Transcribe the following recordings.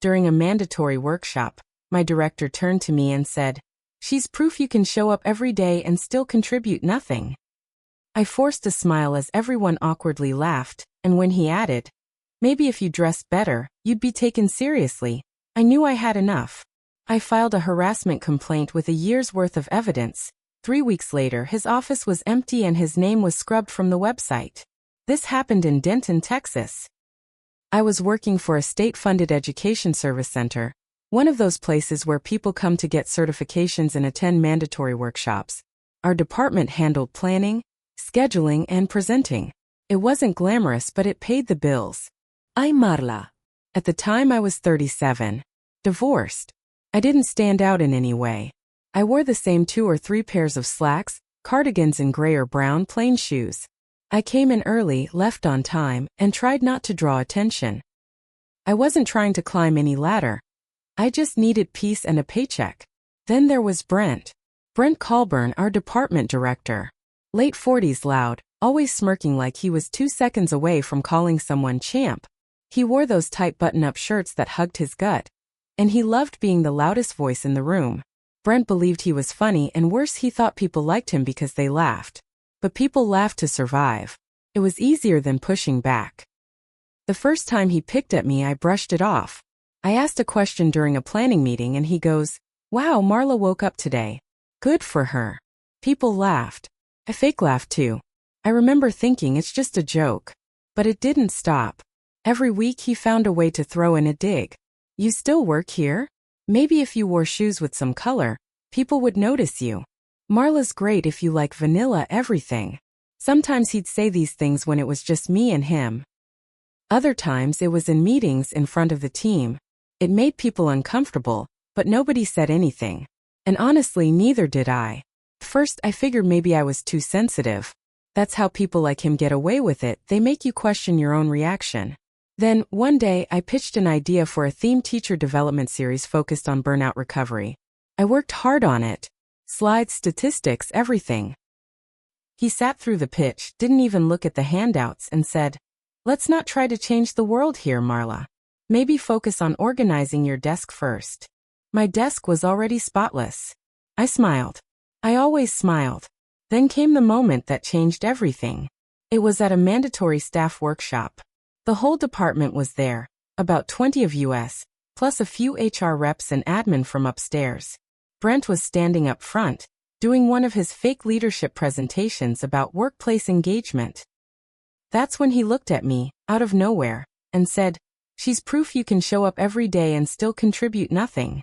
During a mandatory workshop, my director turned to me and said, "She's proof you can show up every day and still contribute nothing." I forced a smile as everyone awkwardly laughed, and when he added, "Maybe if you dressed better, you'd be taken seriously," I knew I had enough. I filed a harassment complaint with a year's worth of evidence. 3 weeks later, his office was empty and his name was scrubbed from the website. This happened in Denton, Texas. I was working for a state-funded education service center, one of those places where people come to get certifications and attend mandatory workshops. Our department handled planning, scheduling, and presenting. It wasn't glamorous, but it paid the bills. I'm Marla. At the time I was 37. Divorced. I didn't stand out in any way. I wore the same 2 or 3 pairs of slacks, cardigans and gray or brown plain shoes. I came in early, left on time, and tried not to draw attention. I wasn't trying to climb any ladder. I just needed peace and a paycheck. Then there was Brent. Brent Colburn, our department director. Late 40s, loud, always smirking like he was 2 seconds away from calling someone champ. He wore those tight button-up shirts that hugged his gut. And he loved being the loudest voice in the room. Brent believed he was funny, and worse, he thought people liked him because they laughed. But people laughed to survive. It was easier than pushing back. The first time he picked at me, I brushed it off. I asked a question during a planning meeting and he goes, "Wow, Marla woke up today. Good for her." People laughed. I fake laughed too. I remember thinking it's just a joke. But it didn't stop. Every week he found a way to throw in a dig. "You still work here? Maybe if you wore shoes with some color, people would notice you. Marla's great if you like vanilla everything." Sometimes he'd say these things when it was just me and him. Other times it was in meetings in front of the team. It made people uncomfortable, but nobody said anything. And honestly, neither did I. First, I figured maybe I was too sensitive. That's how people like him get away with it, they make you question your own reaction. Then, one day, I pitched an idea for a theme teacher development series focused on burnout recovery. I worked hard on it. Slides, statistics, everything. He sat through the pitch, didn't even look at the handouts, and said, "Let's not try to change the world here, Marla. Maybe focus on organizing your desk first." My desk was already spotless. I smiled. I always smiled. Then came the moment that changed everything. It was at a mandatory staff workshop. The whole department was there, about 20 of us, plus a few HR reps and admin from upstairs. Brent was standing up front, doing one of his fake leadership presentations about workplace engagement. That's when he looked at me, out of nowhere, and said, "She's proof you can show up every day and still contribute nothing."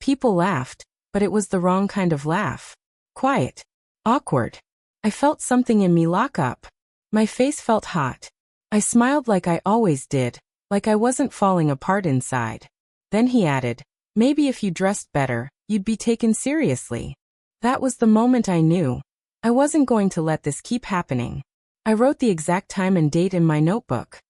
People laughed, but it was the wrong kind of laugh. Quiet. Awkward. I felt something in me lock up. My face felt hot. I smiled like I always did, like I wasn't falling apart inside. Then he added, "Maybe if you dressed better, you'd be taken seriously." That was the moment I knew. I wasn't going to let this keep happening. I wrote the exact time and date in my notebook.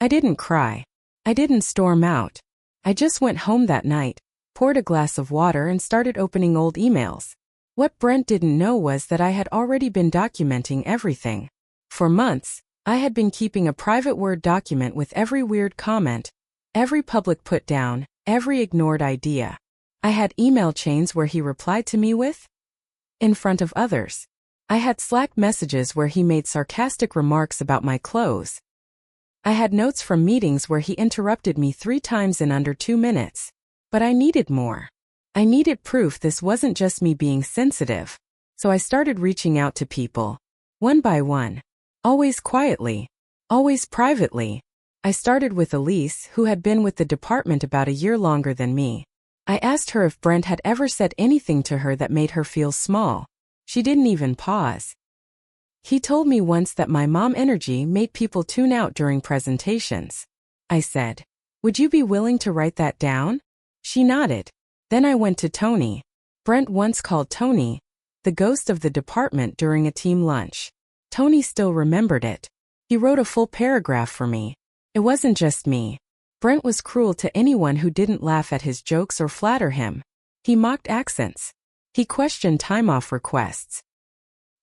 I didn't cry. I didn't storm out. I just went home that night, poured a glass of water and started opening old emails. What Brent didn't know was that I had already been documenting everything. For months, I had been keeping a private Word document with every weird comment, every public put down, every ignored idea. I had email chains where he replied to me with, in front of others. I had Slack messages where he made sarcastic remarks about my clothes. I had notes from meetings where he interrupted me 3 times in under 2 minutes. But I needed more. I needed proof this wasn't just me being sensitive. So I started reaching out to people. One by one. Always quietly. Always privately. I started with Elise, who had been with the department about a year longer than me. I asked her if Brent had ever said anything to her that made her feel small. She didn't even pause. He told me once that my mom energy made people tune out during presentations. I said, "Would you be willing to write that down?" She nodded. Then I went to Tony. Brent once called Tony the ghost of the department during a team lunch. Tony still remembered it. He wrote a full paragraph for me. It wasn't just me. Brent was cruel to anyone who didn't laugh at his jokes or flatter him. He mocked accents. He questioned time-off requests.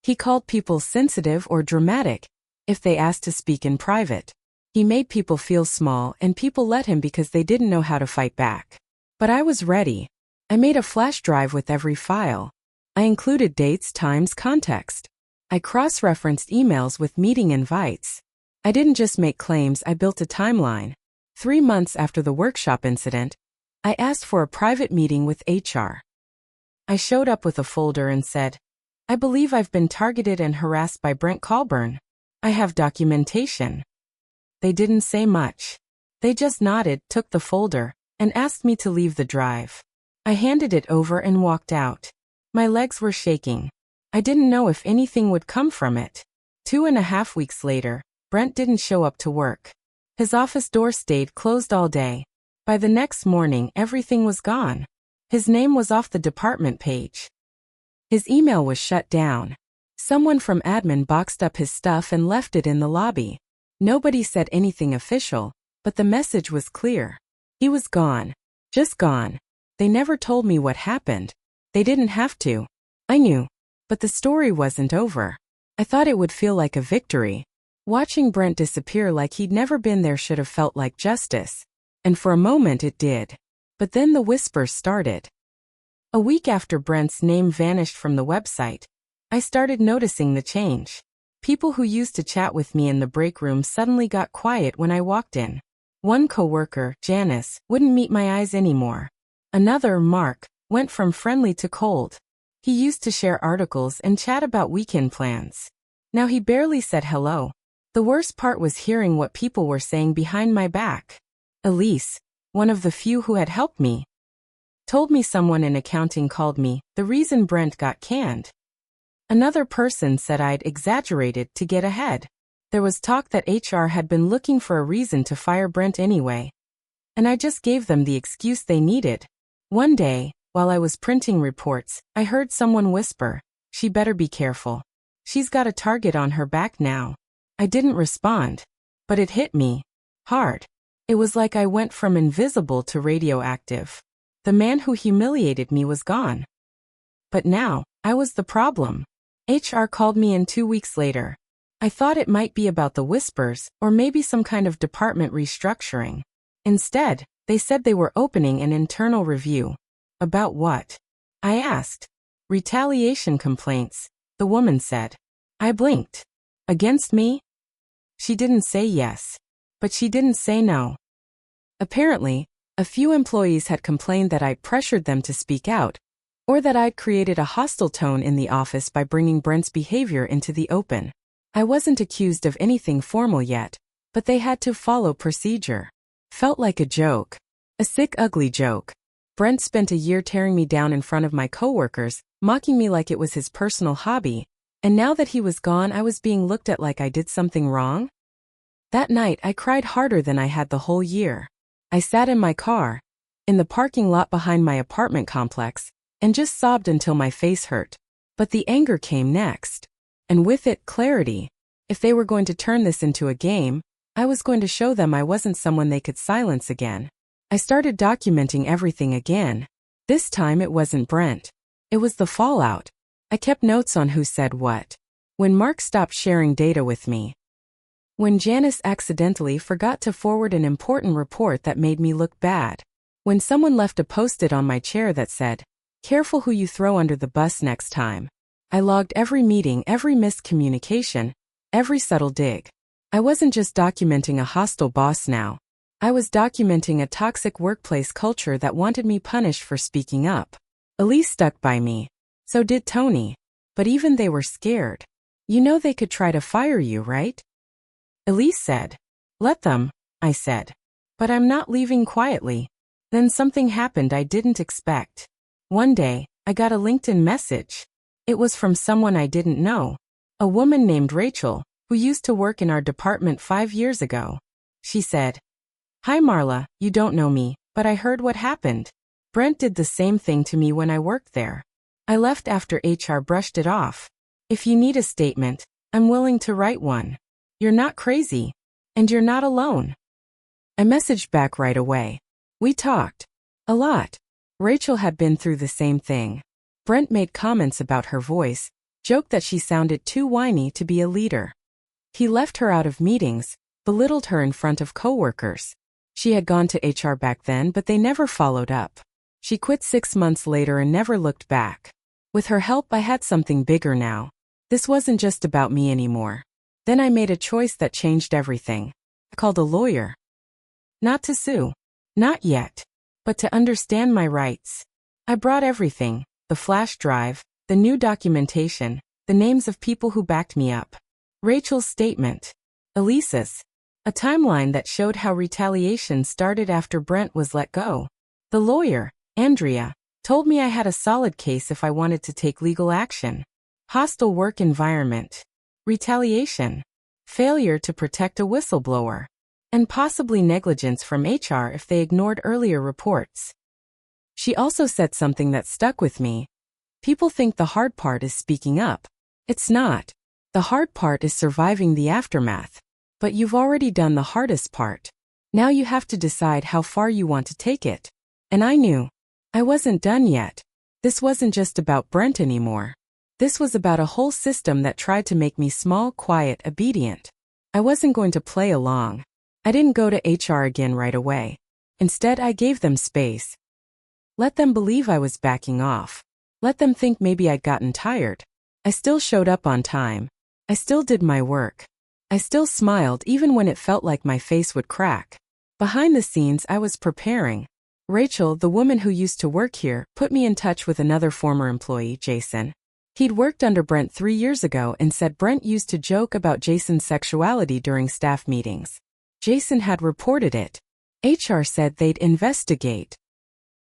He called people sensitive or dramatic if they asked to speak in private. He made people feel small and people let him because they didn't know how to fight back. But I was ready. I made a flash drive with every file. I included dates, times, context. I cross-referenced emails with meeting invites. I didn't just make claims, I built a timeline. 3 months after the workshop incident, I asked for a private meeting with HR. I showed up with a folder and said, I believe I've been targeted and harassed by Brent Colburn. I have documentation. They didn't say much. They just nodded, took the folder, and asked me to leave the drive. I handed it over and walked out. My legs were shaking. I didn't know if anything would come from it. 2.5 weeks later, Brent didn't show up to work. His office door stayed closed all day. By the next morning, everything was gone. His name was off the department page. His email was shut down. Someone from admin boxed up his stuff and left it in the lobby. Nobody said anything official, but the message was clear. He was gone. Just gone. They never told me what happened. They didn't have to. I knew. But the story wasn't over. I thought it would feel like a victory. Watching Brent disappear like he'd never been there should have felt like justice. And for a moment it did. But then the whispers started. A week after Brent's name vanished from the website, I started noticing the change. People who used to chat with me in the break room suddenly got quiet when I walked in. One coworker, Janice, wouldn't meet my eyes anymore. Another, Mark, went from friendly to cold. He used to share articles and chat about weekend plans. Now he barely said hello. The worst part was hearing what people were saying behind my back. Elise, one of the few who had helped me, told me someone in accounting called me the reason Brent got canned. Another person said I'd exaggerated to get ahead. There was talk that HR had been looking for a reason to fire Brent anyway. And I just gave them the excuse they needed. One day, while I was printing reports, I heard someone whisper, "She better be careful. She's got a target on her back now." I didn't respond. But it hit me hard. It was like I went from invisible to radioactive. The man who humiliated me was gone. But now, I was the problem. HR called me in 2 weeks later. I thought it might be about the whispers, or maybe some kind of department restructuring. Instead, they said they were opening an internal review. About what? I asked. Retaliation complaints, the woman said. I blinked. Against me? She didn't say yes. But she didn't say no. Apparently, a few employees had complained that I pressured them to speak out, or that I'd created a hostile tone in the office by bringing Brent's behavior into the open. I wasn't accused of anything formal yet, but they had to follow procedure. Felt like a joke. A sick, ugly joke. Brent spent a year tearing me down in front of my coworkers, mocking me like it was his personal hobby, and now that he was gone I was being looked at like I did something wrong? That night I cried harder than I had the whole year. I sat in my car, in the parking lot behind my apartment complex, and just sobbed until my face hurt. But the anger came next. And with it, clarity. If they were going to turn this into a game, I was going to show them I wasn't someone they could silence again. I started documenting everything again. This time it wasn't Brent. It was the fallout. I kept notes on who said what. When Mark stopped sharing data with me. When Janice accidentally forgot to forward an important report that made me look bad. When someone left a post-it on my chair that said, "Careful who you throw under the bus next time." I logged every meeting, every missed communication, every subtle dig. I wasn't just documenting a hostile boss now. I was documenting a toxic workplace culture that wanted me punished for speaking up. Elise stuck by me. So did Tony. But even they were scared. You know they could try to fire you, right? Elise said. Let them, I said. But I'm not leaving quietly. Then something happened I didn't expect. One day, I got a LinkedIn message. It was from someone I didn't know. A woman named Rachel, who used to work in our department 5 years ago. She said, "Hi Marla, you don't know me, but I heard what happened. Brent did the same thing to me when I worked there. I left after HR brushed it off. If you need a statement, I'm willing to write one. You're not crazy. And you're not alone." I messaged back right away. We talked. A lot. Rachel had been through the same thing. Brent made comments about her voice, joked that she sounded too whiny to be a leader. He left her out of meetings, belittled her in front of coworkers. She had gone to HR back then, but they never followed up. She quit 6 months later and never looked back. With her help, I had something bigger now. This wasn't just about me anymore. Then I made a choice that changed everything. I called a lawyer. Not to sue. Not yet. But to understand my rights. I brought everything, the flash drive, the new documentation, the names of people who backed me up. Rachel's statement. Elisa's. A timeline that showed how retaliation started after Brent was let go. The lawyer, Andrea, told me I had a solid case if I wanted to take legal action. Hostile work environment. Retaliation. Failure to protect a whistleblower. And possibly negligence from HR if they ignored earlier reports. She also said something that stuck with me. People think the hard part is speaking up. It's not. The hard part is surviving the aftermath. But you've already done the hardest part. Now you have to decide how far you want to take it. And I knew. I wasn't done yet. This wasn't just about Brent anymore. This was about a whole system that tried to make me small, quiet, obedient. I wasn't going to play along. I didn't go to HR again right away. Instead, I gave them space. Let them believe I was backing off. Let them think maybe I'd gotten tired. I still showed up on time. I still did my work. I still smiled even when it felt like my face would crack. Behind the scenes, I was preparing. Rachel, the woman who used to work here, put me in touch with another former employee, Jason. He'd worked under Brent 3 years ago and said Brent used to joke about Jason's sexuality during staff meetings. Jason had reported it. HR said they'd investigate.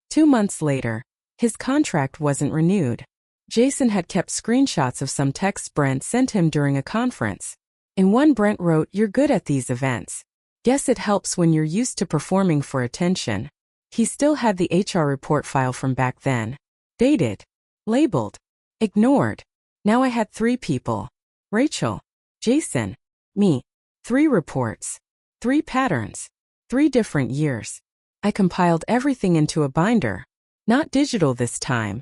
2 months later, his contract wasn't renewed. Jason had kept screenshots of some texts Brent sent him during a conference. In one, Brent wrote, "You're good at these events. Guess it helps when you're used to performing for attention." He still had the HR report file from back then. Dated. Labeled. Ignored. Now I had 3 people. Rachel. Jason. Me. 3 reports. 3 patterns. 3 different years. I compiled everything into a binder. Not digital this time.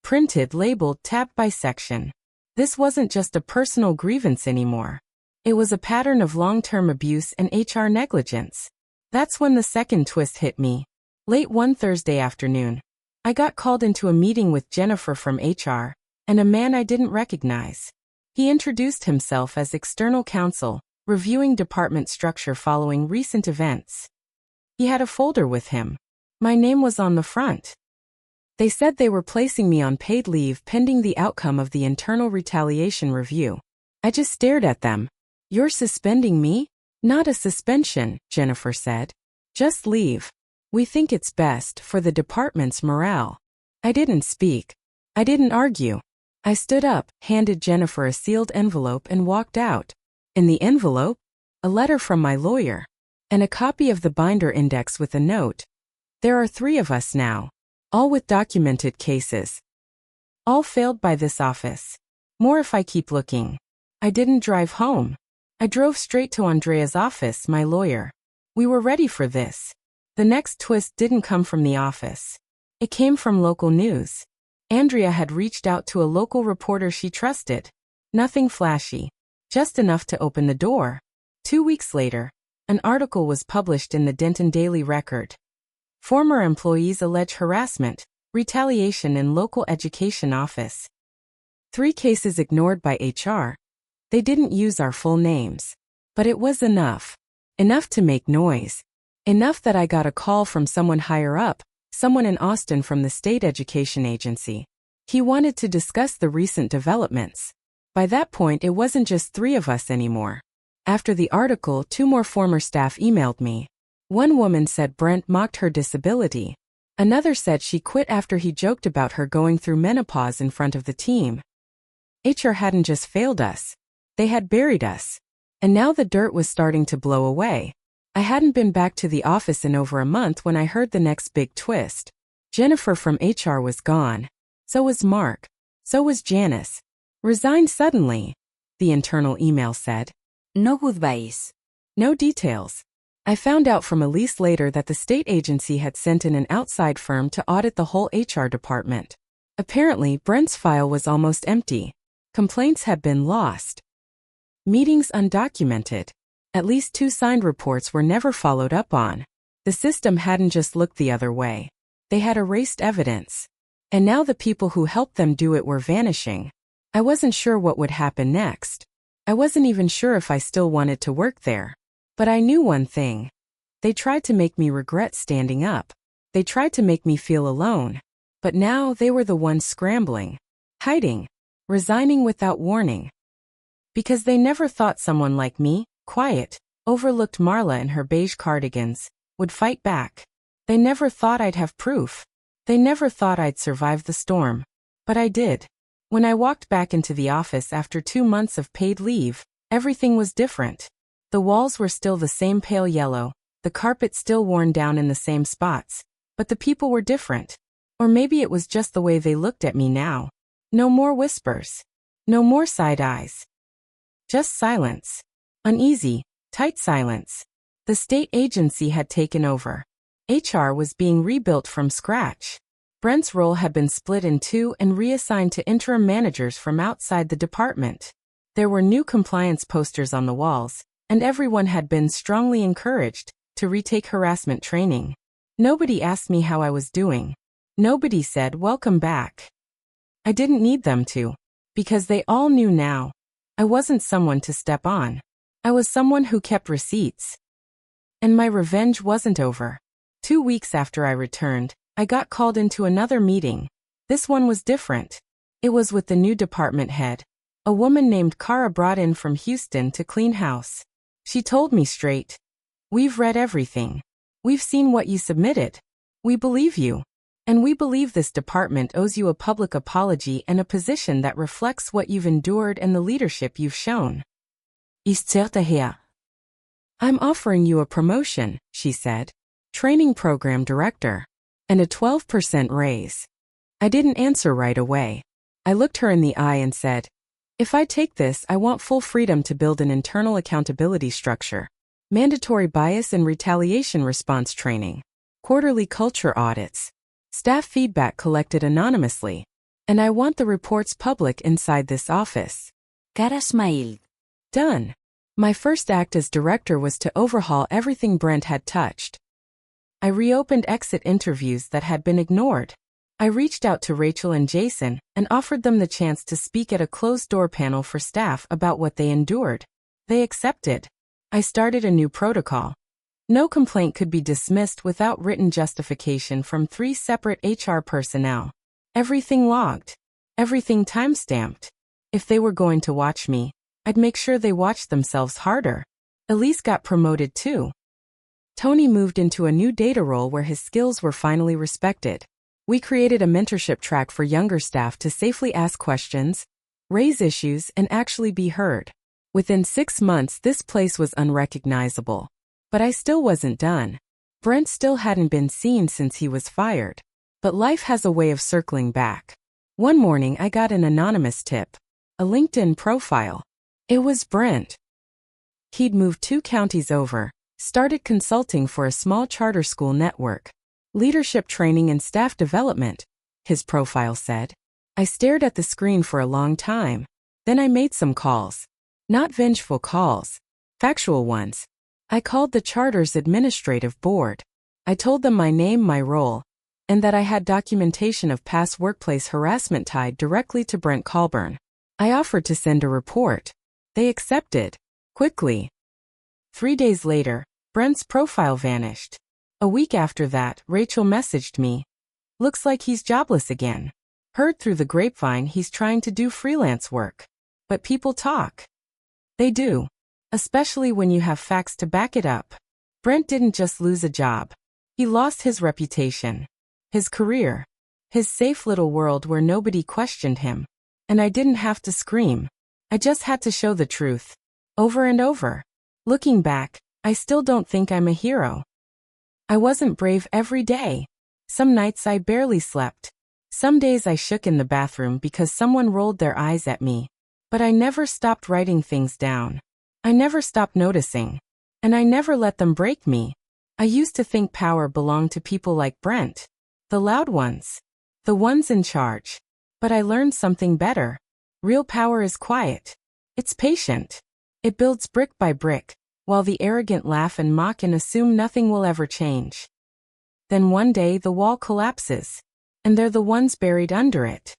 Printed, labeled, tabbed by section. This wasn't just a personal grievance anymore. It was a pattern of long-term abuse and HR negligence. That's when the second twist hit me. Late one Thursday afternoon, I got called into a meeting with Jennifer from HR, and a man I didn't recognize. He introduced himself as external counsel, reviewing department structure following recent events. He had a folder with him. My name was on the front. They said they were placing me on paid leave pending the outcome of the internal retaliation review. I just stared at them. "You're suspending me?" "Not a suspension," Jennifer said. "Just leave. We think it's best for the department's morale." I didn't speak. I didn't argue. I stood up, handed Jennifer a sealed envelope and walked out. In the envelope, a letter from my lawyer, and a copy of the binder index with a note. There are 3 of us now. All with documented cases. All failed by this office. More if I keep looking. I didn't drive home. I drove straight to Andrea's office, my lawyer. We were ready for this. The next twist didn't come from the office. It came from local news. Andrea had reached out to a local reporter she trusted. Nothing flashy. Just enough to open the door. 2 weeks later, an article was published in the Denton Daily Record. Former employees allege harassment, retaliation in local education office. 3 cases ignored by HR. They didn't use our full names. But it was enough. Enough to make noise. Enough that I got a call from someone higher up, someone in Austin from the state education agency. He wanted to discuss the recent developments. By that point, it wasn't just 3 of us anymore. After the article, 2 more former staff emailed me. One woman said Brent mocked her disability. Another said she quit after he joked about her going through menopause in front of the team. HR hadn't just failed us. They had buried us. And now the dirt was starting to blow away. I hadn't been back to the office in over a month when I heard the next big twist. Jennifer from HR was gone. So was Mark. So was Janice. Resigned suddenly, the internal email said. No goodbyes. No details. I found out from Elise later that the state agency had sent in an outside firm to audit the whole HR department. Apparently, Brent's file was almost empty. Complaints had been lost. Meetings undocumented. At least 2 signed reports were never followed up on. The system hadn't just looked the other way. They had erased evidence. And now the people who helped them do it were vanishing. I wasn't sure what would happen next. I wasn't even sure if I still wanted to work there. But I knew one thing. They tried to make me regret standing up. They tried to make me feel alone. But now they were the ones scrambling, hiding, resigning without warning. Because they never thought someone like me, quiet, overlooked Marla in her beige cardigans, would fight back. They never thought I'd have proof. They never thought I'd survive the storm. But I did. When I walked back into the office after 2 months of paid leave, everything was different. The walls were still the same pale yellow, the carpet still worn down in the same spots, but the people were different. Or maybe it was just the way they looked at me now. No more whispers. No more side eyes. Just silence. Uneasy, tight silence. The state agency had taken over. HR was being rebuilt from scratch. Brent's role had been split in 2 and reassigned to interim managers from outside the department. There were new compliance posters on the walls, and everyone had been strongly encouraged to retake harassment training. Nobody asked me how I was doing. Nobody said, "Welcome back." I didn't need them to, because they all knew now. I wasn't someone to step on. I was someone who kept receipts. And my revenge wasn't over. 2 weeks after I returned, I got called into another meeting. This one was different. It was with the new department head, a woman named Kara brought in from Houston to clean house. She told me straight, "We've read everything. We've seen what you submitted. We believe you. And we believe this department owes you a public apology and a position that reflects what you've endured and the leadership you've shown." "I'm offering you a promotion," she said. "Training program director. And a 12% raise." I didn't answer right away. I looked her in the eye and said, "If I take this, I want full freedom to build an internal accountability structure. Mandatory bias and retaliation response training. Quarterly culture audits. Staff feedback collected anonymously. And I want the reports public inside this office." Kara smiled. Done. My first act as director was to overhaul everything Brent had touched. I reopened exit interviews that had been ignored. I reached out to Rachel and Jason and offered them the chance to speak at a closed-door panel for staff about what they endured. They accepted. I started a new protocol. No complaint could be dismissed without written justification from 3 separate HR personnel. Everything logged. Everything time-stamped. If they were going to watch me, I'd make sure they watched themselves harder. Elise got promoted too. Tony moved into a new data role where his skills were finally respected. We created a mentorship track for younger staff to safely ask questions, raise issues, and actually be heard. Within 6 months, this place was unrecognizable. But I still wasn't done. Brent still hadn't been seen since he was fired. But life has a way of circling back. One morning I got an anonymous tip. A LinkedIn profile. It was Brent. He'd moved 2 counties over, started consulting for a small charter school network. Leadership training and staff development, his profile said. I stared at the screen for a long time. Then I made some calls. Not vengeful calls. Factual ones. I called the charter's administrative board. I told them my name, my role, and that I had documentation of past workplace harassment tied directly to Brent Colburn. I offered to send a report. They accepted. Quickly. 3 days later, Brent's profile vanished. A week after that, Rachel messaged me. Looks like he's jobless again. Heard through the grapevine he's trying to do freelance work. But people talk. They do. Especially when you have facts to back it up. Brent didn't just lose a job. He lost his reputation. His career. His safe little world where nobody questioned him. And I didn't have to scream. I just had to show the truth. Over and over. Looking back, I still don't think I'm a hero. I wasn't brave every day. Some nights I barely slept. Some days I shook in the bathroom because someone rolled their eyes at me. But I never stopped writing things down. I never stopped noticing. And I never let them break me. I used to think power belonged to people like Brent. The loud ones. The ones in charge. But I learned something better. Real power is quiet. It's patient. It builds brick by brick, while the arrogant laugh and mock and assume nothing will ever change. Then one day the wall collapses, and they're the ones buried under it.